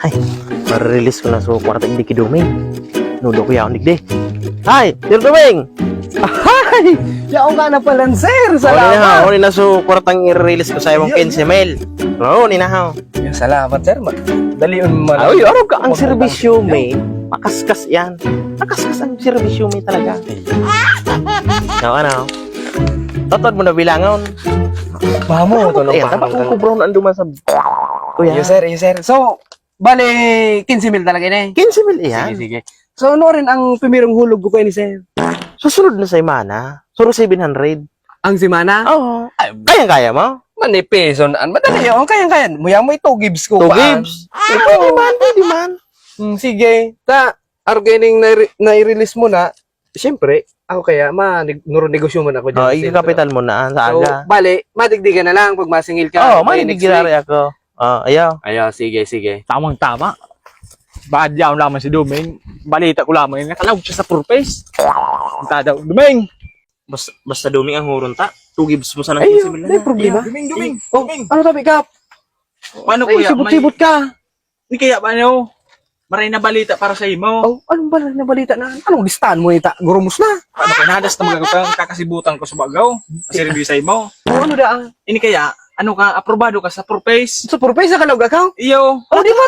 Ay, marerelease ko na so kwarta hindi kiduming. Nudo ko yaon digdi. Hi, Sir Duming! Ay! Yaong ka na pala, sir! Salamat! Uli na so kwartang i-release ko sa imong 15 mil. Oo, ni na ha. Yung salamat, sir. Daliun mo Ay, araw ka ang serbisyo may. Makaskas yan. Makaskas ang serbisyo may talaga. Ano? Totod mo na bilangon. Bamo, tulong Ayan, dapat kong kubraw na anduman sa... Kuya. Yes, sir. So, bale, 15 mil talaga na eh. 15 mil iyan. Sige. So, ano rin ang pimirong hulog ko pa ni sir? Susunod na sa imana. Suro 700. Ang simana? Oo. Kayang-kaya mo? Manipis, on. Madali yun, kayang-kaya. Muya mo ito, gives ko 2 pa. gigs. Pwede man. Sige. Argening na-release mo na, siyempre, ako kaya, negosyo mo na ako dyan. Ikakapital mo na sa So, aga. bale, madigdigan na lang pag masingil ka. Oo, may nagigilari ako. Ayaw. Sige. Tamang-tama. Badyaw lamang si Duming. Balita ko lamang yun. Nakalawag siya sa purpose. Punta daw, Duming! Basta duming ang hurun ta. 2 gigs mo sa nang Ay, 15 mil may problema. Duming! Oh, ano sabi ka? Paano Ay, kuya? sibot-sibot ka. Hindi kaya paano? Maray na balita para sa imo. Oh, anong ba na balita na? Anong listahan mo ita? Gurumos na. Paano kaya nadas na mga kakasibutan ko sa bagaw? Kasi review sa imo. Oh, ano da? Ini kaya, ano ka, aprobado ka sa purpose? Sa purpose, nakalawag ka? Iyo! Oh, di ba